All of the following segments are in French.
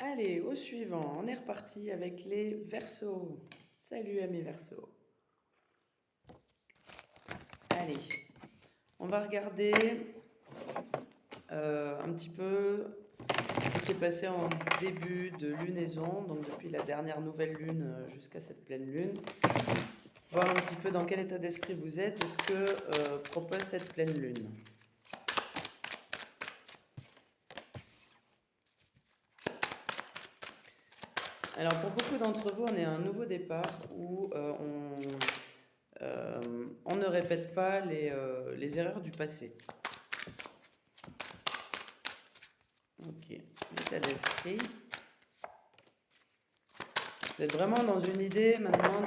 Allez, au suivant, on est reparti avec les Verseaux. Salut amis Verseaux. Allez, on va regarder un petit peu ce qui s'est passé en début de lunaison, donc depuis la dernière nouvelle lune jusqu'à cette pleine lune. Voir un petit peu dans quel état d'esprit vous êtes et ce que propose cette pleine lune. Alors pour beaucoup d'entre vous, on est à un nouveau départ où on ne répète pas les erreurs du passé. Ok, l'état d'esprit. Vous êtes vraiment dans une idée maintenant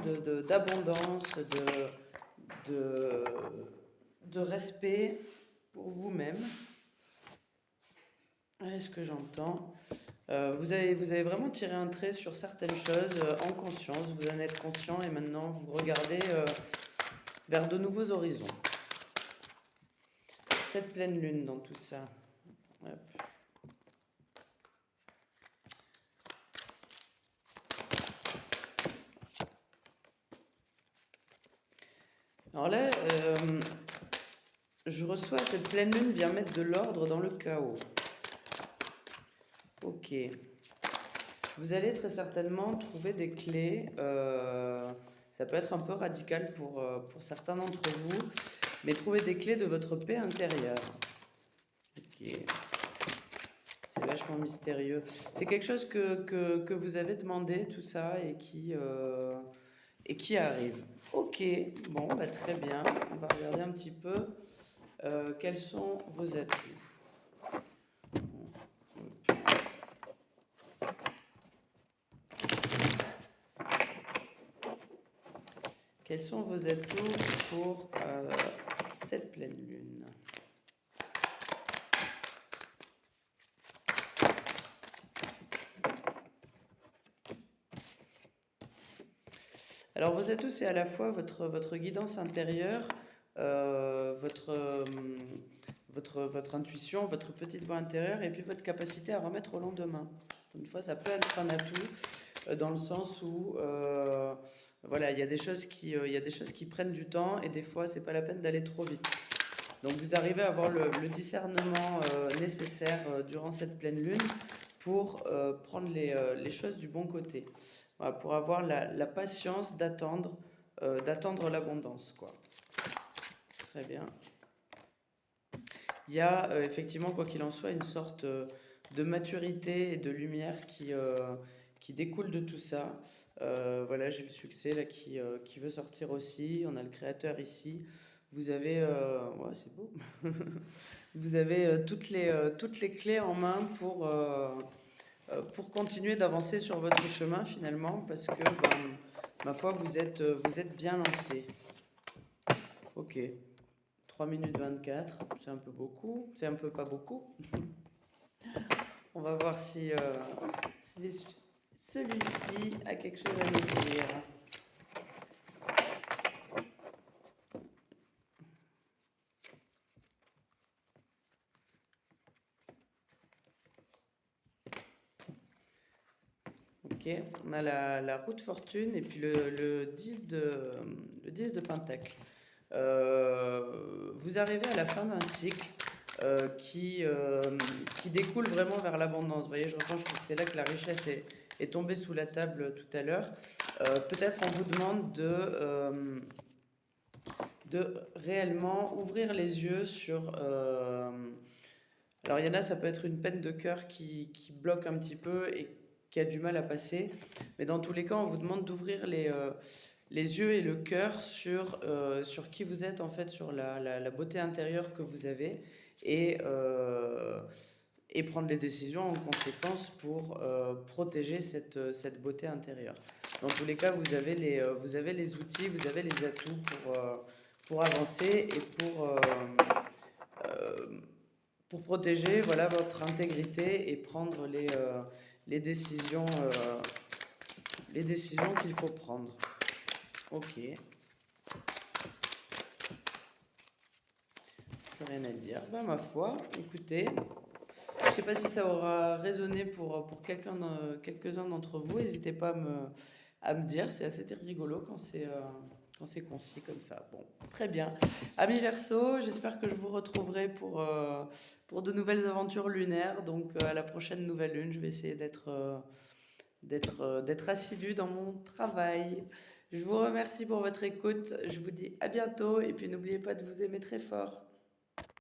d'abondance, de respect pour vous-même. Voilà ce que j'entends. Vous avez vraiment tiré un trait sur certaines choses en conscience. Vous en êtes conscient et maintenant vous regardez vers de nouveaux horizons. Cette pleine lune dans tout ça. Hop. Alors là, je reçois cette pleine lune vient mettre de l'ordre dans le chaos. Ok. Vous allez très certainement trouver des clés. Ça peut être un peu radical pour certains d'entre vous, mais trouver des clés de votre paix intérieure. Ok. C'est vachement mystérieux. C'est quelque chose que vous avez demandé, tout ça, et qui arrive. Ok, bon, bah, très bien. On va regarder un petit peu quels sont vos atouts. Quels sont vos atouts pour cette pleine lune? Alors vos atouts, c'est à la fois votre guidance intérieure, votre intuition, votre petite voix intérieure, et puis votre capacité à remettre au lendemain. Une fois, ça peut être un atout dans le sens où voilà, il y a des choses qui prennent du temps, et des fois, c'est pas la peine d'aller trop vite. Donc vous arrivez à avoir le discernement nécessaire durant cette pleine lune pour prendre les choses du bon côté. Voilà, pour avoir la patience d'attendre l'abondance, quoi. Très bien. Il y a effectivement, quoi qu'il en soit, une sorte de maturité et de lumière qui découle de tout ça. Voilà, j'ai le succès là qui veut sortir aussi. On a le créateur ici. Vous avez, ouais, c'est beau. Vous avez toutes les clés en main pour continuer d'avancer sur votre chemin finalement, parce que, ben, ma foi, vous êtes bien lancé. Ok, 3 minutes 24, c'est un peu beaucoup, c'est un peu pas beaucoup. On va voir si celui-ci a quelque chose à nous dire. Ok, on a la roue de fortune et puis le 10 de pentacle. Vous arrivez à la fin d'un cycle qui découle vraiment vers l'abondance. Vous voyez, je reprends, c'est là que la richesse est tombée sous la table tout à l'heure. Peut-être on vous demande de réellement ouvrir les yeux sur... alors il y en a, ça peut être une peine de cœur qui bloque un petit peu et qui a du mal à passer. Mais dans tous les cas, on vous demande d'ouvrir les yeux et le cœur sur qui vous êtes, en fait, sur la beauté intérieure que vous avez, et prendre les décisions en conséquence pour protéger cette beauté intérieure. Dans tous les cas, vous avez les outils, vous avez les atouts pour avancer et pour protéger, voilà, votre intégrité et prendre les décisions qu'il faut prendre. Ok. Plus rien à dire. Ben, ma foi, écoutez, Je ne sais pas si ça aura résonné pour quelques-uns d'entre vous. N'hésitez pas à me dire. C'est assez rigolo quand c'est concis comme ça. Bon, très bien. Amis Verseau, j'espère que je vous retrouverai pour de nouvelles aventures lunaires. Donc, à la prochaine nouvelle lune, je vais essayer d'être assidu dans mon travail. Je vous remercie pour votre écoute. Je vous dis à bientôt. Et puis, n'oubliez pas de vous aimer très fort.